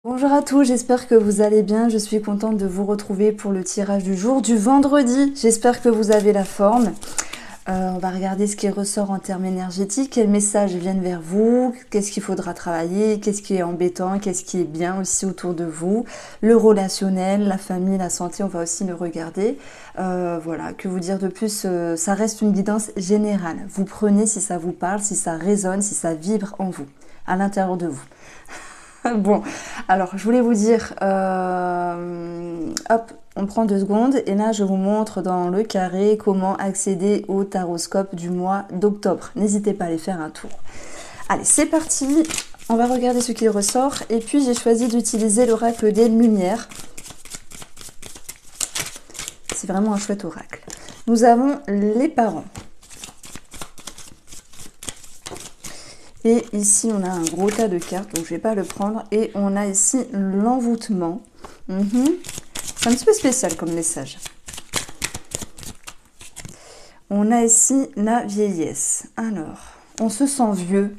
Bonjour à tous, j'espère que vous allez bien. Je suis contente de vous retrouver pour le tirage du jour du vendredi. J'espère que vous avez la forme. On va regarder ce qui ressort en termes énergétiques, quels messages viennent vers vous, qu'est-ce qu'il faudra travailler, qu'est-ce qui est embêtant, qu'est-ce qui est bien aussi autour de vous, le relationnel, la famille, la santé, on va aussi le regarder. Voilà, que vous dire de plus, ça reste une guidance générale. Vous prenez si ça vous parle, si ça résonne, si ça vibre en vous, à l'intérieur de vous. Bon, alors je voulais vous dire, hop, on prend 2 secondes et là je vous montre dans le carré comment accéder au taroscope du mois d'octobre. N'hésitez pas à aller faire un tour. Allez, c'est parti, on va regarder ce qu'il ressort et puis j'ai choisi d'utiliser l'oracle des Lumières. C'est vraiment un chouette oracle. Nous avons les parents. Et ici, on a un gros tas de cartes, donc je ne vais pas le prendre. Et on a ici l'envoûtement. C'est un petit peu spécial comme message. On a ici la vieillesse. Alors, on se sent vieux.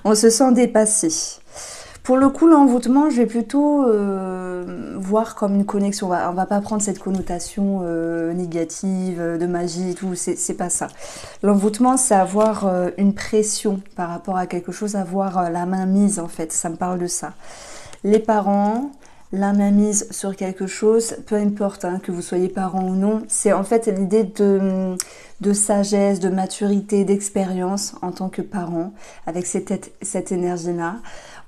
On se sent dépassé. Pour le coup, l'envoûtement, je vais plutôt voir comme une connexion. On va pas prendre cette connotation négative, de magie et tout, c'est pas ça. L'envoûtement, c'est avoir une pression par rapport à quelque chose, avoir la main mise en fait, ça me parle de ça. Les parents, la main mise sur quelque chose, peu importe hein, que vous soyez parent ou non, c'est en fait l'idée de sagesse, de maturité, d'expérience en tant que parent, avec cette énergie-là.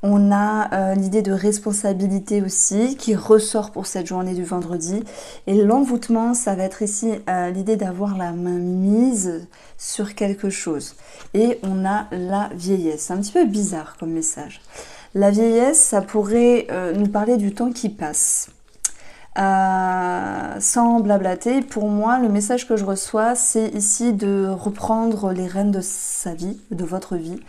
On a l'idée de responsabilité aussi qui ressort pour cette journée du vendredi. Et l'envoûtement, ça va être ici l'idée d'avoir la main mise sur quelque chose. Et on a la vieillesse. C'est un petit peu bizarre comme message. La vieillesse, ça pourrait nous parler du temps qui passe. Sans blablater, pour moi, le message que je reçois, c'est ici de reprendre les rênes de sa vie, de votre vie,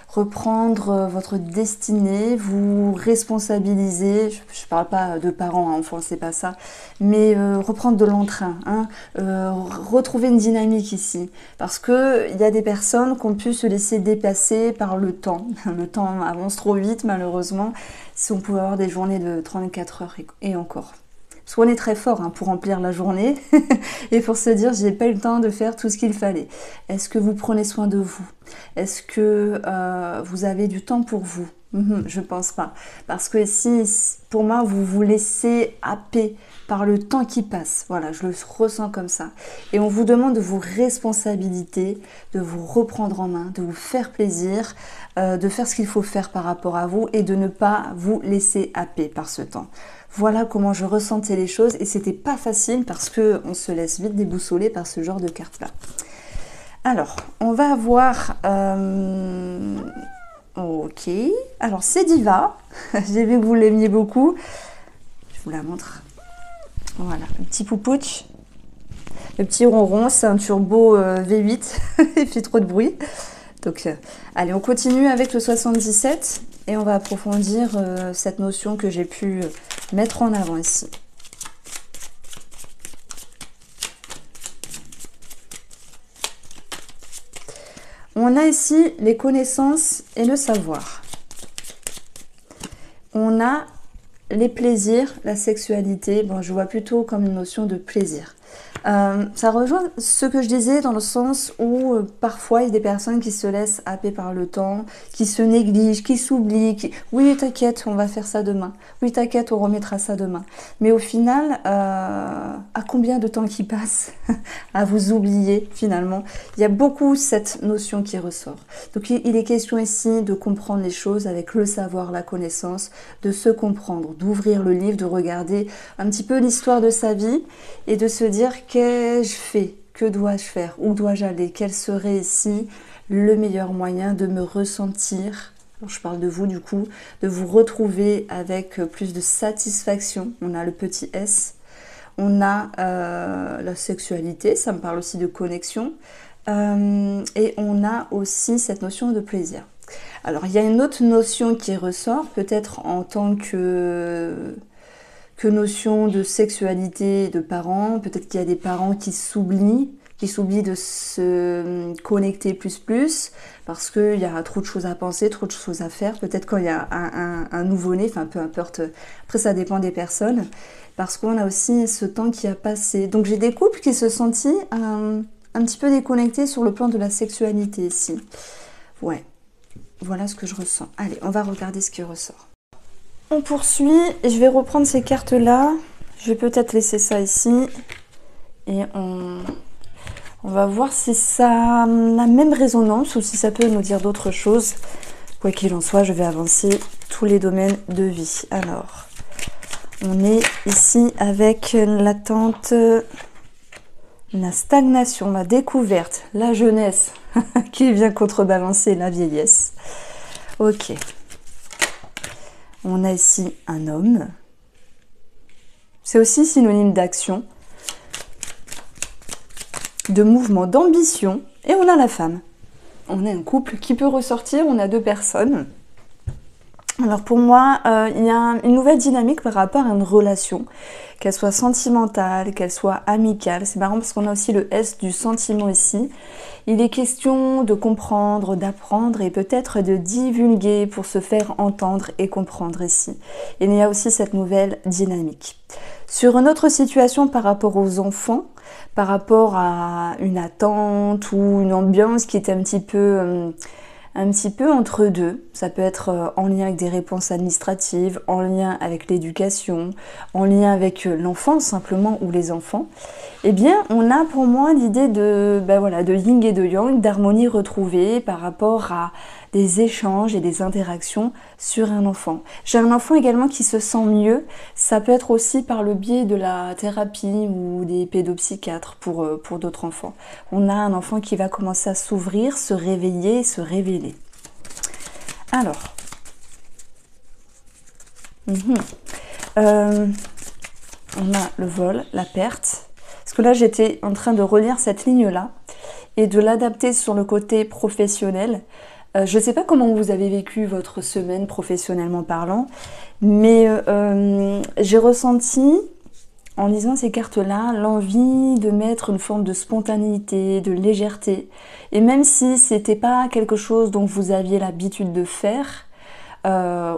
reprendre votre destinée, vous responsabiliser, je ne parle pas de parents, enfants, c'est pas ça, mais reprendre de l'entrain, hein, retrouver une dynamique ici, parce que il y a des personnes qui ont pu se laisser dépasser par le temps. Le temps avance trop vite, malheureusement, si on pouvait avoir des journées de 34 heures et encore. Parce qu'on est très fort hein, pour remplir la journée et pour se dire j'ai pas eu le temps de faire tout ce qu'il fallait. Est-ce que vous prenez soin de vous? Est-ce que vous avez du temps pour vous? Je pense pas. Parce que si, pour moi, vous vous laissez happer par le temps qui passe. Voilà, je le ressens comme ça. Et on vous demande de vous responsabiliser, de vous reprendre en main, de vous faire plaisir, de faire ce qu'il faut faire par rapport à vous et de ne pas vous laisser happer par ce temps. Voilà comment je ressentais les choses et c'était pas facile parce que on se laisse vite déboussoler par ce genre de cartes là. Alors, on va avoir ok, alors c'est Diva. J'ai vu que vous l'aimiez beaucoup. Je vous la montre. Voilà, le petit poupouch. Le petit ronron, c'est un turbo V8. Il fait trop de bruit. Donc, allez, on continue avec le 77 et on va approfondir cette notion que j'ai pu mettre en avant ici. On a ici les connaissances et le savoir. On a les plaisirs, la sexualité. Bon, je vois plutôt comme une notion de plaisir. Ça rejoint ce que je disais dans le sens où parfois il y a des personnes qui se laissent happer par le temps, qui se négligent, qui s'oublient, oui t'inquiète on va faire ça demain, oui t'inquiète on remettra ça demain. Mais au final, à combien de temps qui passe à vous oublier finalement? Il y a beaucoup cette notion qui ressort. Donc il est question ici de comprendre les choses avec le savoir, la connaissance, de se comprendre, d'ouvrir le livre, de regarder un petit peu l'histoire de sa vie et de se dire qu'ai-je fait, que dois-je faire, où dois-je aller, quel serait ici le meilleur moyen de me ressentir, alors je parle de vous du coup, de vous retrouver avec plus de satisfaction. On a le petit S, on a la sexualité, ça me parle aussi de connexion, et on a aussi cette notion de plaisir. Alors il y a une autre notion qui ressort, peut-être en tant que notion de sexualité de parents. Peut-être qu'il y a des parents qui s'oublient, qui s'oublie de se connecter plus, parce qu'il y a trop de choses à penser, trop de choses à faire. Peut-être quand il y a un nouveau-né, enfin peu importe, après ça dépend des personnes, parce qu'on a aussi ce temps qui a passé. Donc j'ai des couples qui se sentent un petit peu déconnectés sur le plan de la sexualité ici. Ouais, voilà ce que je ressens. Allez, on va regarder ce qui ressort. On poursuit, et je vais reprendre ces cartes-là. Je vais peut-être laisser ça ici, et on va voir si ça a la même résonance ou si ça peut nous dire d'autres choses. Quoi qu'il en soit, je vais avancer tous les domaines de vie. Alors, on est ici avec l'attente, la stagnation, la découverte, la jeunesse qui vient contrebalancer la vieillesse. Ok. On a ici un homme. C'est aussi synonyme d'action, de mouvement, d'ambition. Et on a la femme. On a un couple qui peut ressortir, on a deux personnes. Alors pour moi, il y a une nouvelle dynamique par rapport à une relation, qu'elle soit sentimentale, qu'elle soit amicale. C'est marrant parce qu'on a aussi le S du sentiment ici. Il est question de comprendre, d'apprendre et peut-être de divulguer pour se faire entendre et comprendre ici. Et il y a aussi cette nouvelle dynamique. Sur une autre situation par rapport aux enfants, par rapport à une attente ou une ambiance qui est un petit peu entre deux. Ça peut être en lien avec des réponses administratives, en lien avec l'éducation, en lien avec l'enfant simplement ou les enfants. Eh bien, on a pour moi l'idée de yin et de yang, d'harmonie retrouvée par rapport à des échanges et des interactions sur un enfant. J'ai un enfant également qui se sent mieux. Ça peut être aussi par le biais de la thérapie ou des pédopsychiatres pour d'autres enfants. On a un enfant qui va commencer à s'ouvrir, se réveiller, se révéler. Alors, on a le vol, la perte. Parce que là, j'étais en train de relire cette ligne-là et de l'adapter sur le côté professionnel. Je ne sais pas comment vous avez vécu votre semaine professionnellement parlant, mais j'ai ressenti, en lisant ces cartes-là, l'envie de mettre une forme de spontanéité, de légèreté. Et même si c'était pas quelque chose dont vous aviez l'habitude de faire,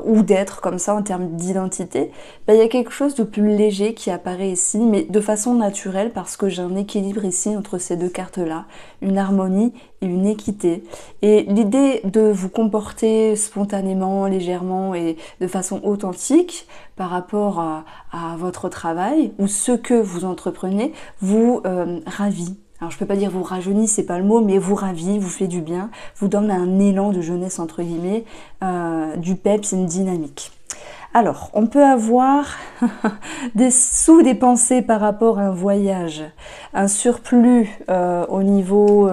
ou d'être comme ça en termes d'identité, il y a quelque chose de plus léger qui apparaît ici, mais de façon naturelle parce que j'ai un équilibre ici entre ces deux cartes-là, une harmonie et une équité. Et l'idée de vous comporter spontanément, légèrement et de façon authentique par rapport à votre travail ou ce que vous entreprenez vous ravit. Alors je peux pas dire vous rajeunit, c'est pas le mot, mais vous ravit, vous fait du bien, vous donne un élan de jeunesse entre guillemets, du peps, une dynamique. Alors, on peut avoir des pensées par rapport à un voyage, un surplus au niveau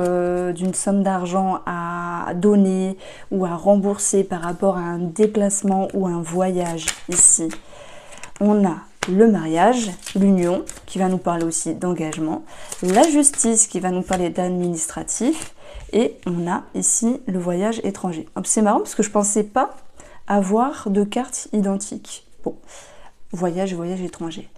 d'une somme d'argent à donner ou à rembourser par rapport à un déplacement ou un voyage ici. On a le mariage, l'union, qui va nous parler aussi d'engagement, la justice, qui va nous parler d'administratif, et on a ici le voyage étranger. C'est marrant parce que je ne pensais pas avoir de cartes identiques. Bon, voyage étranger.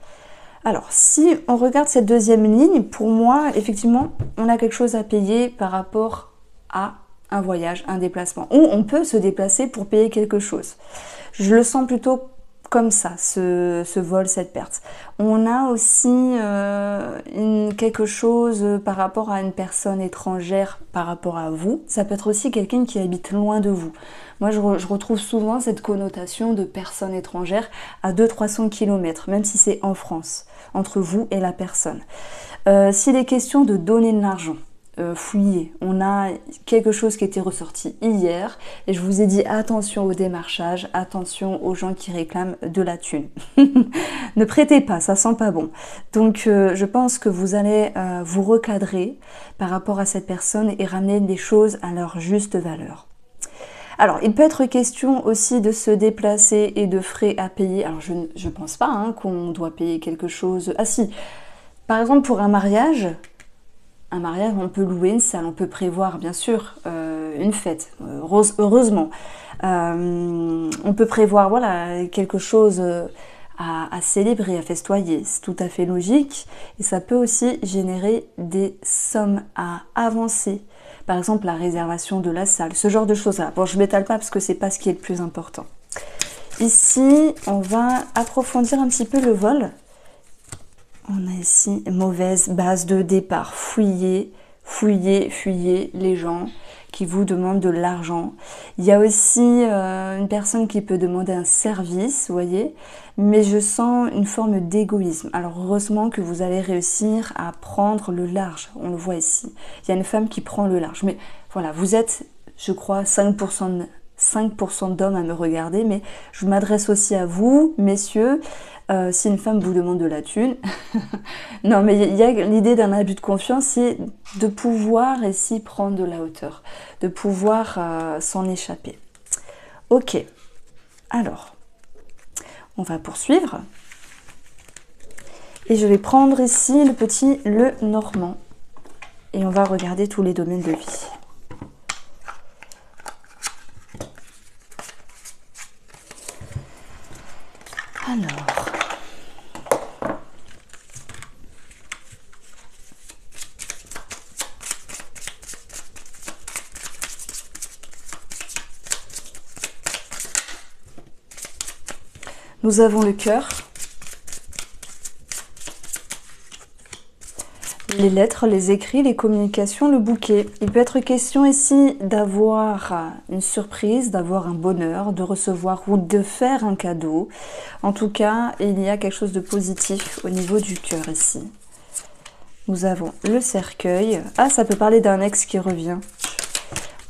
Alors, si on regarde cette deuxième ligne, pour moi, effectivement, on a quelque chose à payer par rapport à un voyage, un déplacement. Ou on peut se déplacer pour payer quelque chose. Je le sens plutôt comme ça, ce vol, cette perte. On a aussi quelque chose par rapport à une personne étrangère par rapport à vous. Ça peut être aussi quelqu'un qui habite loin de vous. Moi, je retrouve souvent cette connotation de personne étrangère à 200-300 km, même si c'est en France, entre vous et la personne. S'il est question de donner de l'argent, fouiller. On a quelque chose qui était ressorti hier et je vous ai dit attention au démarchage, attention aux gens qui réclament de la thune. Ne prêtez pas, ça sent pas bon. Donc je pense que vous allez vous recadrer par rapport à cette personne et ramener les choses à leur juste valeur. Alors, il peut être question aussi de se déplacer et de frais à payer. Alors, je ne pense pas qu'on doit payer quelque chose. Ah si, par exemple pour un mariage, on peut louer une salle, on peut prévoir bien sûr une fête, heureusement. On peut prévoir voilà, quelque chose à célébrer, à festoyer. C'est tout à fait logique et ça peut aussi générer des sommes à avancer. Par exemple, la réservation de la salle, ce genre de choses-là. Bon, je ne m'étale pas parce que c'est pas ce qui est le plus important. Ici, on va approfondir un petit peu le vol. On a ici mauvaise base de départ. Fuyez les gens qui vous demandent de l'argent. Il y a aussi une personne qui peut demander un service, vous voyez, mais je sens une forme d'égoïsme. Alors heureusement que vous allez réussir à prendre le large, on le voit ici. Il y a une femme qui prend le large, mais voilà, vous êtes, je crois, 5% d'hommes à me regarder, mais je m'adresse aussi à vous, messieurs. Si une femme vous demande de la thune, non mais il y a l'idée d'un abus de confiance, c'est de pouvoir ici prendre de la hauteur, de pouvoir s'en échapper. Ok, alors, on va poursuivre. Et je vais prendre ici le petit Le Normand. Et on va regarder tous les domaines de vie. Alors... Nous avons le cœur, les lettres, les écrits, les communications, le bouquet. Il peut être question ici d'avoir une surprise, d'avoir un bonheur, de recevoir ou de faire un cadeau. En tout cas, il y a quelque chose de positif au niveau du cœur ici. Nous avons le cercueil. Ah, ça peut parler d'un ex qui revient.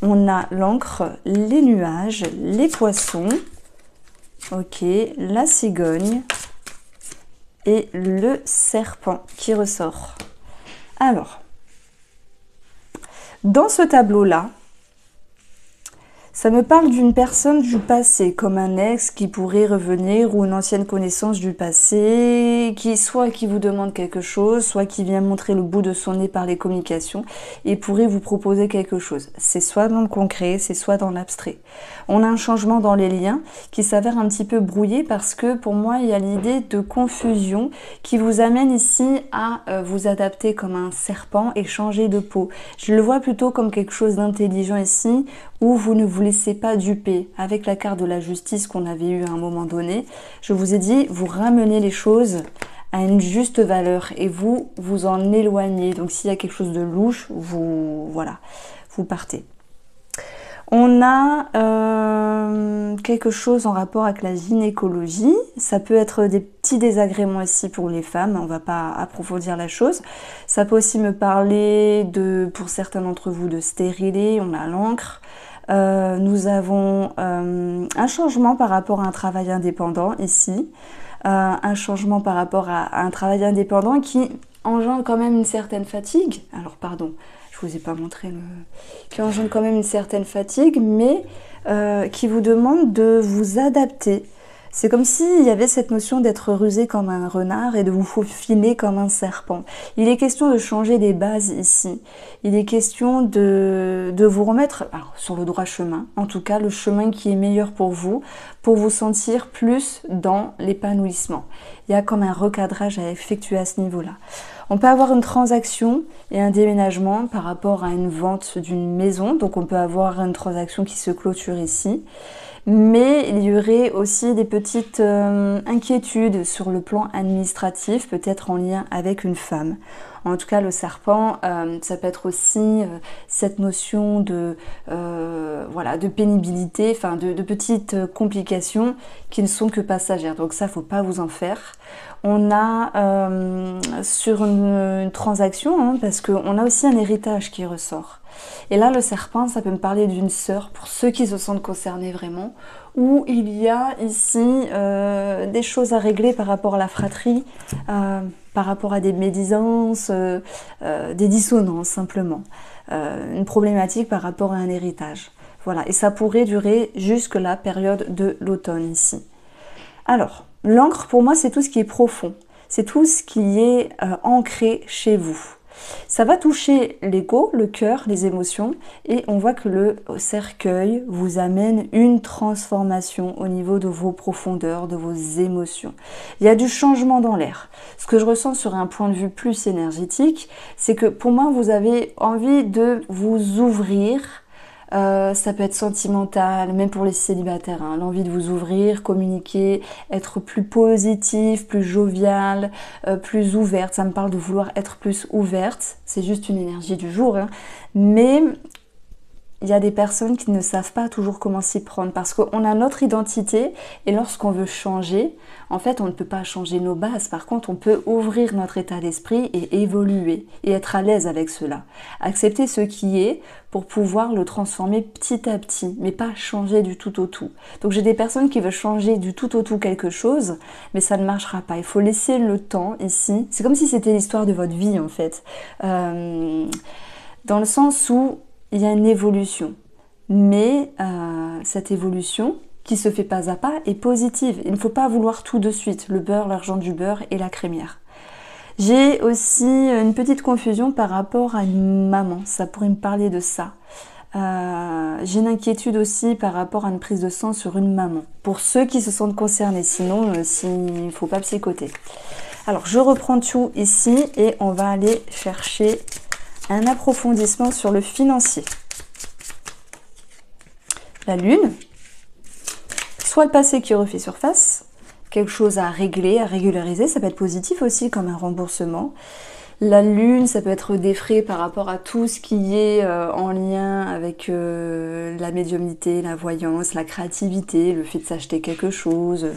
On a l'encre, les nuages, les poissons. Ok, la cigogne et le serpent qui ressort. Alors, dans ce tableau-là, ça me parle d'une personne du passé, comme un ex qui pourrait revenir ou une ancienne connaissance du passé, soit qui vous demande quelque chose, soit qui vient montrer le bout de son nez par les communications et pourrait vous proposer quelque chose. C'est soit dans le concret, c'est soit dans l'abstrait. On a un changement dans les liens qui s'avère un petit peu brouillé parce que pour moi, il y a l'idée de confusion qui vous amène ici à vous adapter comme un serpent et changer de peau. Je le vois plutôt comme quelque chose d'intelligent ici où vous ne vous laissez pas duper. Avec la carte de la justice qu'on avait eue à un moment donné, je vous ai dit, vous ramenez les choses à une juste valeur et vous vous en éloignez. Donc s'il y a quelque chose de louche, vous partez. On a quelque chose en rapport avec la gynécologie. Ça peut être des petits désagréments ici pour les femmes. On ne va pas approfondir la chose. Ça peut aussi me parler pour certains d'entre vous, de stérilet. On a l'encre. Nous avons un changement par rapport à un travail indépendant ici. Un changement par rapport à un travail indépendant qui engendre quand même une certaine fatigue. Alors pardon, je vous ai pas montré qui engendre quand même une certaine fatigue, mais qui vous demande de vous adapter. C'est comme s'il y avait cette notion d'être rusé comme un renard et de vous faufiler comme un serpent. Il est question de changer les bases ici. Il est question de vous remettre sur le droit chemin, en tout cas le chemin qui est meilleur pour vous sentir plus dans l'épanouissement. Il y a comme un recadrage à effectuer à ce niveau-là. On peut avoir une transaction et un déménagement par rapport à une vente d'une maison. Donc on peut avoir une transaction qui se clôture ici. Mais il y aurait aussi des petites inquiétudes sur le plan administratif, peut-être en lien avec une femme. En tout cas, le serpent, ça peut être aussi cette notion de pénibilité, enfin de petites complications qui ne sont que passagères. Donc ça, faut pas vous en faire. On a sur une transaction, parce qu'on a aussi un héritage qui ressort. Et là, le serpent, ça peut me parler d'une sœur, pour ceux qui se sentent concernés vraiment, où il y a ici des choses à régler par rapport à la fratrie, par rapport à des médisances, des dissonances simplement. Une problématique par rapport à un héritage. Voilà, et ça pourrait durer jusque la période de l'automne ici. Alors, l'encre pour moi c'est tout ce qui est profond, c'est tout ce qui est ancré chez vous. Ça va toucher l'ego, le cœur, les émotions, et on voit que le cercueil vous amène une transformation au niveau de vos profondeurs, de vos émotions. Il y a du changement dans l'air. Ce que je ressens sur un point de vue plus énergétique, c'est que pour moi, vous avez envie de vous ouvrir. Ça peut être sentimental, même pour les célibataires, hein, l'envie de vous ouvrir, communiquer, être plus positif, plus jovial, plus ouverte. Ça me parle de vouloir être plus ouverte, c'est juste une énergie du jour, hein. Mais il y a des personnes qui ne savent pas toujours comment s'y prendre parce qu'on a notre identité et lorsqu'on veut changer, en fait, on ne peut pas changer nos bases. Par contre, on peut ouvrir notre état d'esprit et évoluer et être à l'aise avec cela. Accepter ce qui est pour pouvoir le transformer petit à petit, mais pas changer du tout au tout. Donc j'ai des personnes qui veulent changer du tout au tout quelque chose, mais ça ne marchera pas. Il faut laisser le temps ici. C'est comme si c'était l'histoire de votre vie en fait. Dans le sens où il y a une évolution, mais cette évolution qui se fait pas à pas est positive. Il ne faut pas vouloir tout de suite, le beurre, l'argent du beurre et la crémière. J'ai aussi une petite confusion par rapport à une maman, ça pourrait me parler de ça. J'ai une inquiétude aussi par rapport à une prise de sang sur une maman, pour ceux qui se sentent concernés, sinon il ne faut pas psychoter. Alors je reprends tout ici et on va aller chercher un approfondissement sur le financier. La lune, soit le passé qui refait surface, quelque chose à régler, à régulariser, ça peut être positif aussi comme un remboursement. La lune, ça peut être des frais par rapport à tout ce qui est en lien avec la médiumnité, la voyance, la créativité, le fait de s'acheter quelque chose,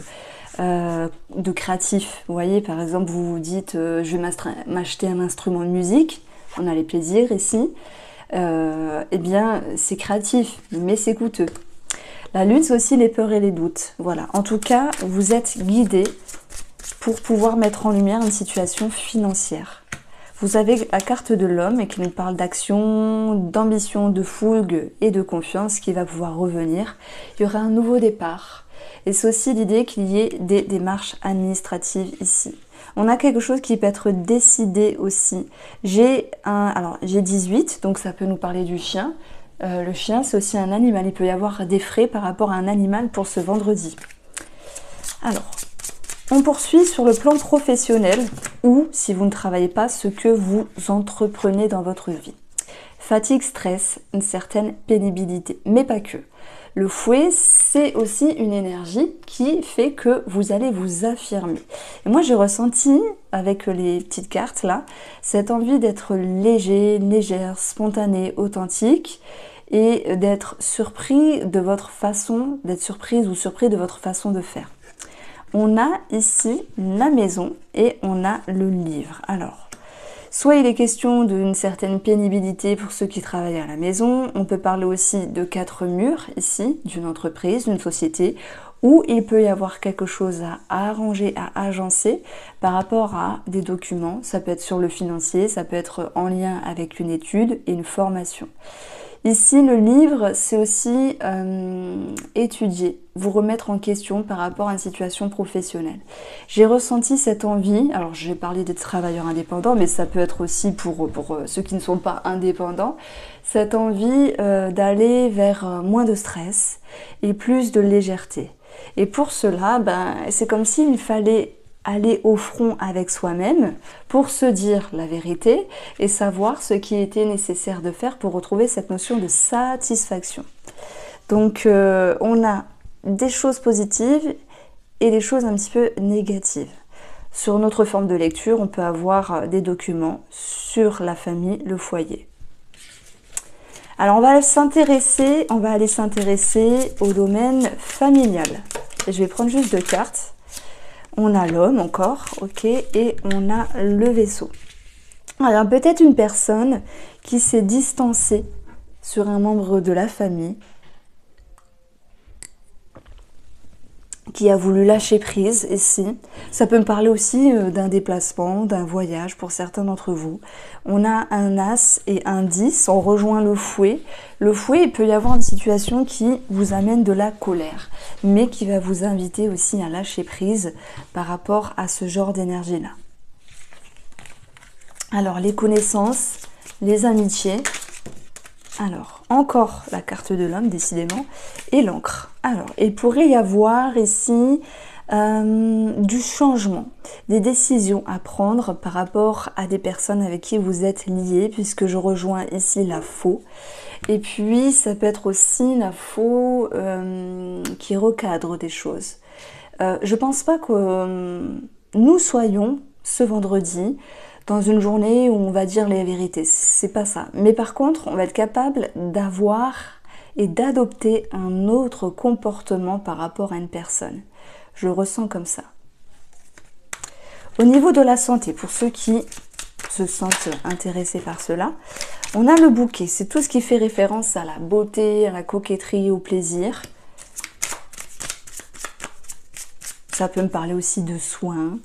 de créatif. Vous voyez, par exemple, vous vous dites je vais m'acheter un instrument de musique. On a les plaisirs ici, eh bien c'est créatif, mais c'est coûteux. La lune, c'est aussi les peurs et les doutes. Voilà. En tout cas, vous êtes guidé pour pouvoir mettre en lumière une situation financière. Vous avez la carte de l'homme et qui nous parle d'action, d'ambition, de fougue et de confiance qui va pouvoir revenir. Il y aura un nouveau départ. Et c'est aussi l'idée qu'il y ait des démarches administratives ici. On a quelque chose qui peut être décidé aussi. J'ai 18, donc ça peut nous parler du chien. Le chien, c'est aussi un animal. Il peut y avoir des frais par rapport à un animal pour ce vendredi. Alors, on poursuit sur le plan professionnel ou, si vous ne travaillez pas, ce que vous entreprenez dans votre vie. Fatigue, stress, une certaine pénibilité, mais pas que. Le fouet, c'est aussi une énergie qui fait que vous allez vous affirmer. Et moi, j'ai ressenti, avec les petites cartes là, cette envie d'être léger, légère, spontané, authentique et d'être surpris de votre façon, d'être surprise ou surpris de votre façon de faire. On a ici la maison et on a le livre. Alors, soit il est question d'une certaine pénibilité pour ceux qui travaillent à la maison, on peut parler aussi de 4 murs ici, d'une entreprise, d'une société, où il peut y avoir quelque chose à arranger, à agencer par rapport à des documents. Ça peut être sur le financier, ça peut être en lien avec une étude et une formation. Ici, le livre, c'est aussi étudier, vous remettre en question par rapport à une situation professionnelle. J'ai ressenti cette envie, alors je vais parler des travailleurs indépendants, mais ça peut être aussi pour ceux qui ne sont pas indépendants, cette envie d'aller vers moins de stress et plus de légèreté. Et pour cela, c'est comme s'il fallait aller au front avec soi-même pour se dire la vérité et savoir ce qui était nécessaire de faire pour retrouver cette notion de satisfaction. Donc on a des choses positives et des choses un petit peu négatives. Sur notre forme de lecture, on peut avoir des documents sur la famille, le foyer. Alors on va aller s'intéresser au domaine familial. Et je vais prendre juste 2 cartes. On a l'homme encore, ok, et on a le vaisseau. Alors peut-être une personne qui s'est distancée sur un membre de la famille, qui a voulu lâcher prise ici. Ça peut me parler aussi d'un déplacement, d'un voyage pour certains d'entre vous. On a un as et un 10, on rejoint le fouet. Le fouet, il peut y avoir une situation qui vous amène de la colère, mais qui va vous inviter aussi à lâcher prise par rapport à ce genre d'énergie-là. Alors, les connaissances, les amitiés. Alors, encore la carte de l'homme, décidément, et l'encre. Alors, il pourrait y avoir ici du changement, des décisions à prendre par rapport à des personnes avec qui vous êtes liés, puisque je rejoins ici la faux. Et puis, ça peut être aussi la faux qui recadre des choses. Je pense pas que nous soyons, ce vendredi, dans une journée où on va dire les vérités. C'est pas ça. Mais par contre, on va être capable d'avoir et d'adopter un autre comportement par rapport à une personne. Je le ressens comme ça. Au niveau de la santé, pour ceux qui se sentent intéressés par cela, on a le bouquet. C'est tout ce qui fait référence à la beauté, à la coquetterie, au plaisir. Ça peut me parler aussi de soins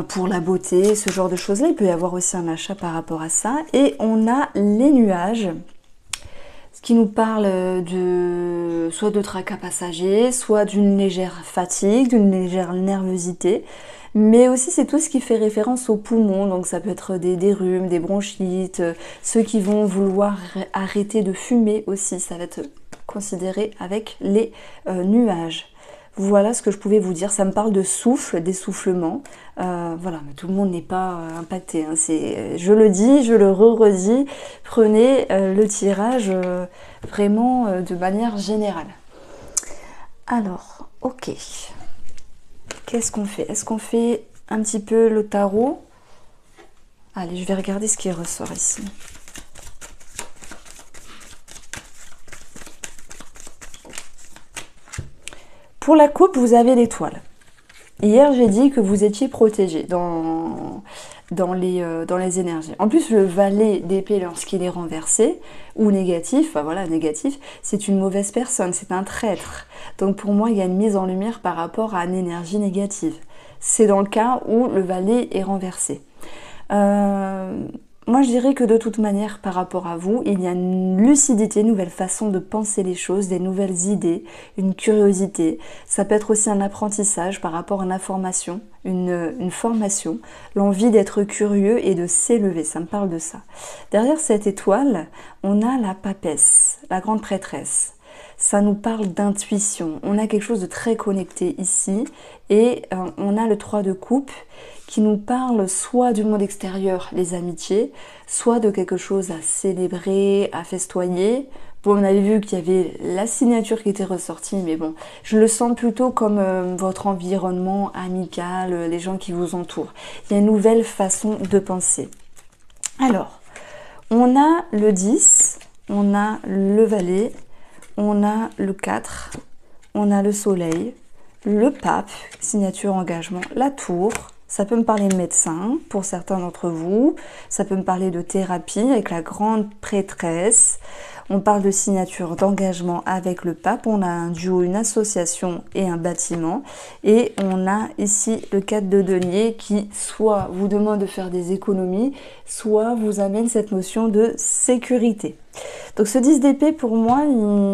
pour la beauté, ce genre de choses-là. Il peut y avoir aussi un achat par rapport à ça. Et on a les nuages, ce qui nous parle de soit de tracas passagers, soit d'une légère fatigue, d'une légère nervosité. Mais aussi, c'est tout ce qui fait référence aux poumons. Donc, ça peut être des rhumes, des bronchites, ceux qui vont vouloir arrêter de fumer aussi. Ça va être considéré avec les nuages. Voilà ce que je pouvais vous dire. Ça me parle de souffle, d'essoufflement. Voilà, mais tout le monde n'est pas impacté. Hein. Je le dis, je le redis. Prenez le tirage vraiment de manière générale. Alors, ok. Qu'est-ce qu'on fait? Est-ce qu'on fait un petit peu le tarot? Allez, je vais regarder ce qui ressort ici. Pour la coupe, vous avez l'étoile. Hier, j'ai dit que vous étiez protégé dans les énergies. En plus, le valet d'épée, lorsqu'il est renversé ou négatif, enfin voilà, négatif, c'est une mauvaise personne, c'est un traître. Donc pour moi, il y a une mise en lumière par rapport à une énergie négative. C'est dans le cas où le valet est renversé. Moi, je dirais que de toute manière, par rapport à vous, il y a une lucidité, une nouvelle façon de penser les choses, des nouvelles idées, une curiosité. Ça peut être aussi un apprentissage par rapport à une information, une formation, l'envie d'être curieux et de s'élever. Ça me parle de ça. Derrière cette étoile, on a la papesse, la grande prêtresse. Ça nous parle d'intuition. On a quelque chose de très connecté ici. Et on a le 3 de coupe qui nous parle soit du monde extérieur, les amitiés, soit de quelque chose à célébrer, à festoyer. Bon, on avait vu qu'il y avait la signature qui était ressortie, mais bon, je le sens plutôt comme votre environnement amical, les gens qui vous entourent. Il y a une nouvelle façon de penser. Alors, on a le 10, on a le valet, on a le 4, on a le soleil, le pape, signature engagement, la tour. Ça peut me parler de médecin pour certains d'entre vous. Ça peut me parler de thérapie avec la grande prêtresse. On parle de signature d'engagement avec le pape. On a un duo, une association et un bâtiment. Et on a ici le 4 de denier qui soit vous demande de faire des économies, soit vous amène cette notion de sécurité. Donc ce 10 d'épée, pour moi,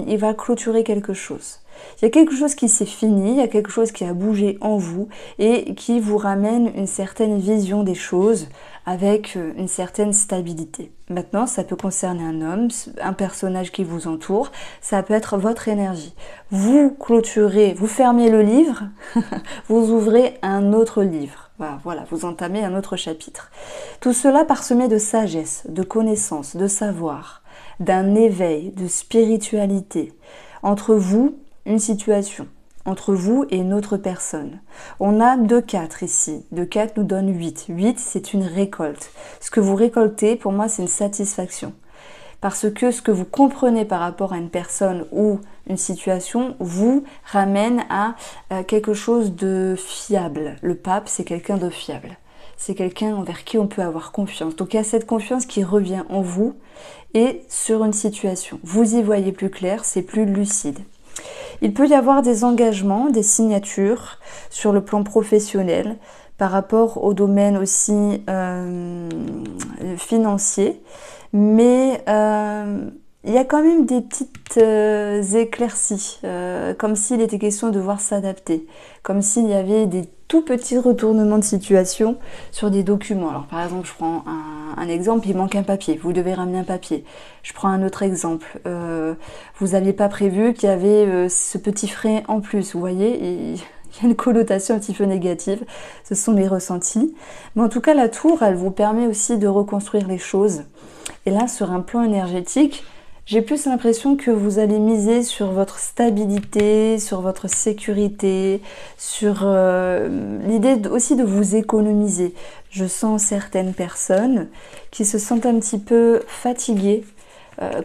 il va clôturer quelque chose. Il y a quelque chose qui s'est fini, il y a quelque chose qui a bougé en vous et qui vous ramène une certaine vision des choses avec une certaine stabilité. Maintenant, ça peut concerner un homme, un personnage qui vous entoure, ça peut être votre énergie. Vous clôturez, vous fermez le livre, vous ouvrez un autre livre. Voilà, vous entamez un autre chapitre. Tout cela parsemé de sagesse, de connaissance, de savoir, d'un éveil, de spiritualité. Entre vous, une situation entre vous et une autre personne. On a 2-4 ici. 2-4 nous donne 8. 8, c'est une récolte. Ce que vous récoltez, pour moi, c'est une satisfaction. Parce que ce que vous comprenez par rapport à une personne ou une situation vous ramène à quelque chose de fiable. Le pape, c'est quelqu'un de fiable. C'est quelqu'un envers qui on peut avoir confiance. Donc il y a cette confiance qui revient en vous et sur une situation. Vous y voyez plus clair, c'est plus lucide. Il peut y avoir des engagements, des signatures sur le plan professionnel par rapport au domaine aussi financier. Mais il y a quand même des petites éclaircies, comme s'il était question de devoir s'adapter, comme s'il y avait des tout petits retournements de situation sur des documents. Alors par exemple, je prends un exemple, il manque un papier, vous devez ramener un papier. Je prends un autre exemple, vous n'aviez pas prévu qu'il y avait ce petit frais en plus, vous voyez, il y a une connotation un petit peu négative, ce sont mes ressentis. Mais en tout cas, la tour, elle vous permet aussi de reconstruire les choses. Et là, sur un plan énergétique, j'ai plus l'impression que vous allez miser sur votre stabilité, sur votre sécurité, sur l'idée aussi de vous économiser. Je sens certaines personnes qui se sentent un petit peu fatiguées,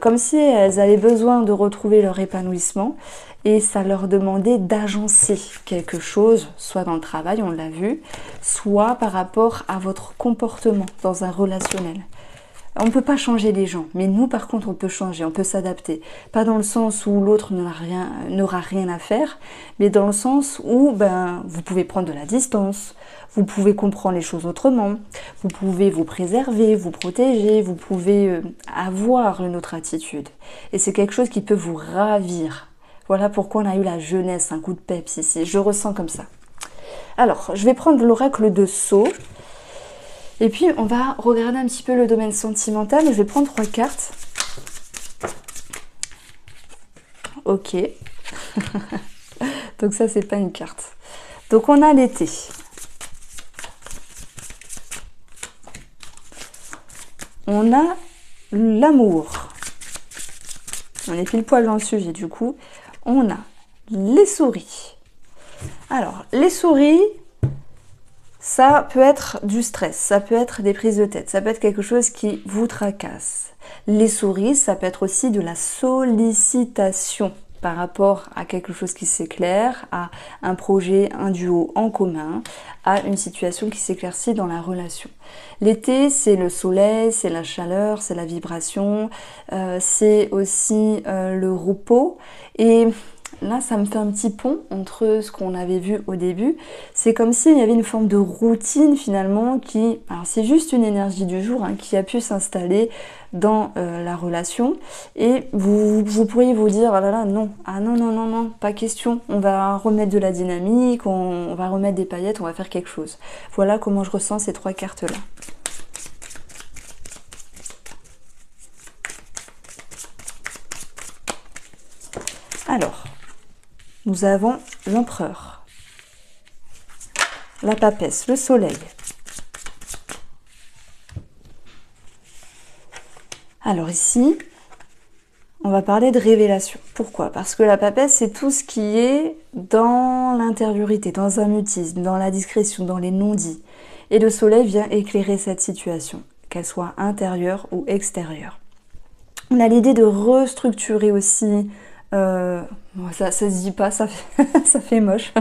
comme si elles avaient besoin de retrouver leur épanouissement et ça leur demandait d'agencer quelque chose, soit dans le travail, on l'a vu, soit par rapport à votre comportement dans un relationnel. On ne peut pas changer les gens, mais nous par contre on peut changer, on peut s'adapter. Pas dans le sens où l'autre n'aura rien à faire, mais dans le sens où vous pouvez prendre de la distance, vous pouvez comprendre les choses autrement, vous pouvez vous préserver, vous protéger, vous pouvez avoir une autre attitude. Et c'est quelque chose qui peut vous ravir. Voilà pourquoi on a eu la jeunesse, un coup de peps ici, je ressens comme ça. Alors, je vais prendre l'oracle de Sceaux. Et puis, on va regarder un petit peu le domaine sentimental. Je vais prendre 3 cartes. Ok. Donc ça, c'est pas une carte. Donc, on a l'été. On a l'amour. On est pile poil dans le sujet, du coup. On a les souris. Alors, les souris... ça peut être du stress, ça peut être des prises de tête, ça peut être quelque chose qui vous tracasse. Les souris, ça peut être aussi de la sollicitation par rapport à quelque chose qui s'éclaire, à un projet, un duo en commun, à une situation qui s'éclaircit dans la relation. L'été, c'est le soleil, c'est la chaleur, c'est la vibration, c'est aussi le repos et... là, ça me fait un petit pont entre ce qu'on avait vu au début. C'est comme s'il y avait une forme de routine finalement qui... alors c'est juste une énergie du jour qui a pu s'installer dans la relation. Et vous pourriez vous dire, ah là là, non, ah non, non, non, non, pas question. On va remettre de la dynamique, on va remettre des paillettes, on va faire quelque chose. Voilà comment je ressens ces 3 cartes-là. Alors... nous avons l'empereur, la papesse, le soleil. Alors ici, on va parler de révélation. Pourquoi? Parce que la papesse, c'est tout ce qui est dans l'intériorité, dans un mutisme, dans la discrétion, dans les non-dits. Et le soleil vient éclairer cette situation, qu'elle soit intérieure ou extérieure. On a l'idée de restructurer aussi... ça se dit pas, ça fait moche.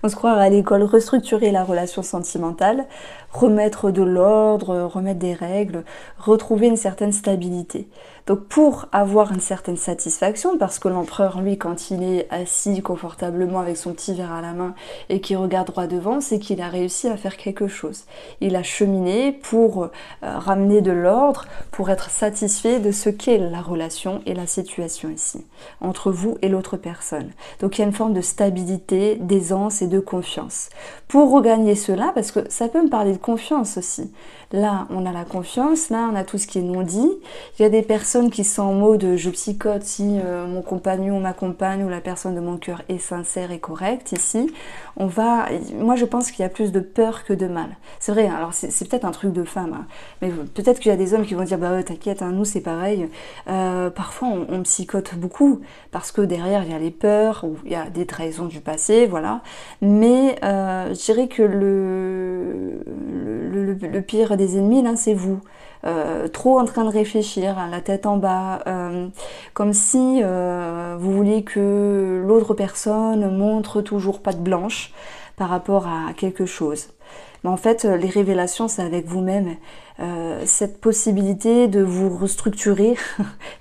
On se croirait à l'école, restructurer la relation sentimentale, remettre de l'ordre, remettre des règles, retrouver une certaine stabilité. Donc pour avoir une certaine satisfaction, parce que l'empereur, lui, quand il est assis confortablement avec son petit verre à la main et qu'il regarde droit devant, c'est qu'il a réussi à faire quelque chose. Il a cheminé pour ramener de l'ordre, pour être satisfait de ce qu'est la relation et la situation ici, entre vous et l'autre personne. Donc il y a une forme de stabilité, d'aisance et de confiance. Pour regagner cela, parce que ça peut me parler de confiance aussi. Là, on a la confiance, là, on a tout ce qui est non dit. Il y a des personnes qui sont en mode je psychote si mon compagnon, ma compagne ou la personne de mon cœur est sincère et correcte. Ici, moi je pense qu'il y a plus de peur que de mal. C'est vrai, alors c'est peut-être un truc de femme, mais peut-être qu'il y a des hommes qui vont dire bah t'inquiète, nous c'est pareil. Parfois on psychote beaucoup parce que derrière il y a les peurs ou il y a des trahisons du passé, voilà. Mais je dirais que le pire des ennemis, là, c'est vous. Trop en train de réfléchir, la tête en bas, comme si vous vouliez que l'autre personne montre toujours patte blanche par rapport à quelque chose. Mais en fait, les révélations, c'est avec vous-même. Cette possibilité de vous restructurer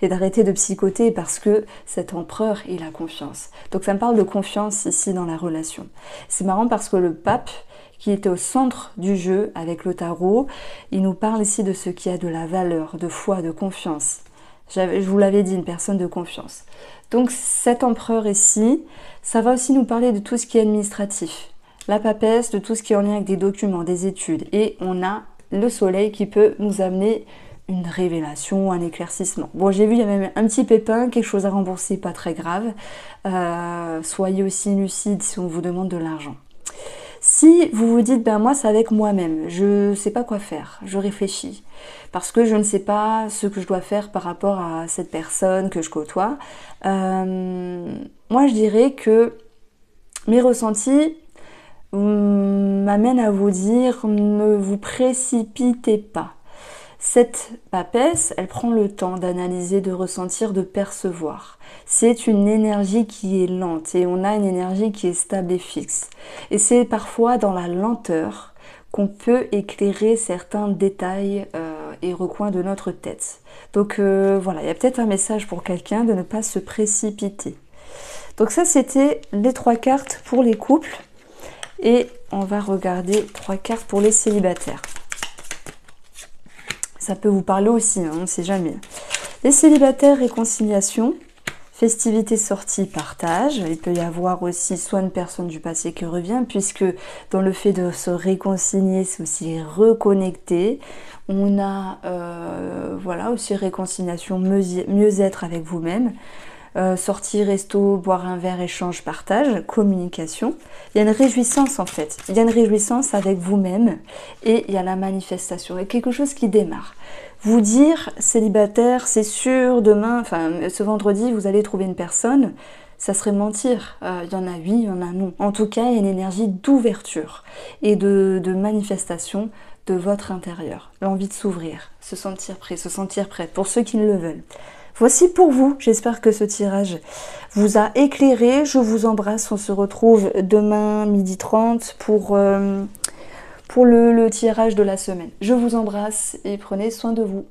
et d'arrêter de psychoter parce que cet empereur, il a confiance. Donc ça me parle de confiance ici dans la relation. C'est marrant parce que le pape, qui était au centre du jeu avec le tarot, il nous parle ici de ce qui a de la valeur, de foi, de confiance. Je vous l'avais dit, une personne de confiance. Donc cet empereur ici, ça va aussi nous parler de tout ce qui est administratif. La papesse, de tout ce qui est en lien avec des documents, des études. Et on a le soleil qui peut nous amener une révélation, un éclaircissement. Bon, j'ai vu, il y a même un petit pépin, quelque chose à rembourser, pas très grave. Soyez aussi lucide si on vous demande de l'argent. Si vous vous dites, ben moi c'est avec moi-même, je ne sais pas quoi faire, je réfléchis, parce que je ne sais pas ce que je dois faire par rapport à cette personne que je côtoie, moi je dirais que mes ressentis m'amènent à vous dire, ne vous précipitez pas. Cette papesse, elle prend le temps d'analyser, de ressentir, de percevoir. C'est une énergie qui est lente et on a une énergie qui est stable et fixe. Et c'est parfois dans la lenteur qu'on peut éclairer certains détails et recoins de notre tête. Donc voilà, il y a peut-être un message pour quelqu'un de ne pas se précipiter. Donc ça, c'était les 3 cartes pour les couples. Et on va regarder 3 cartes pour les célibataires. Ça peut vous parler aussi, hein, on ne sait jamais. Les célibataires, réconciliation, festivité, sortie, partage. Il peut y avoir aussi soit une personne du passé qui revient, puisque dans le fait de se réconcilier, c'est aussi reconnecter. On a voilà, aussi réconciliation, mieux-être avec vous-même. Sortie, resto, boire un verre, échange, partage, communication. Il y a une réjouissance en fait. Il y a une réjouissance avec vous-même et il y a la manifestation. Il y a quelque chose qui démarre. Vous dire, célibataire, c'est sûr, demain, enfin ce vendredi, vous allez trouver une personne, ça serait mentir. Il y en a oui, il y en a non. En tout cas, il y a une énergie d'ouverture et de manifestation de votre intérieur. L'envie de s'ouvrir, se sentir prêt, se sentir prête, pour ceux qui le veulent. Voici pour vous, j'espère que ce tirage vous a éclairé. Je vous embrasse, on se retrouve demain 12h30 pour le tirage de la semaine. Je vous embrasse et prenez soin de vous.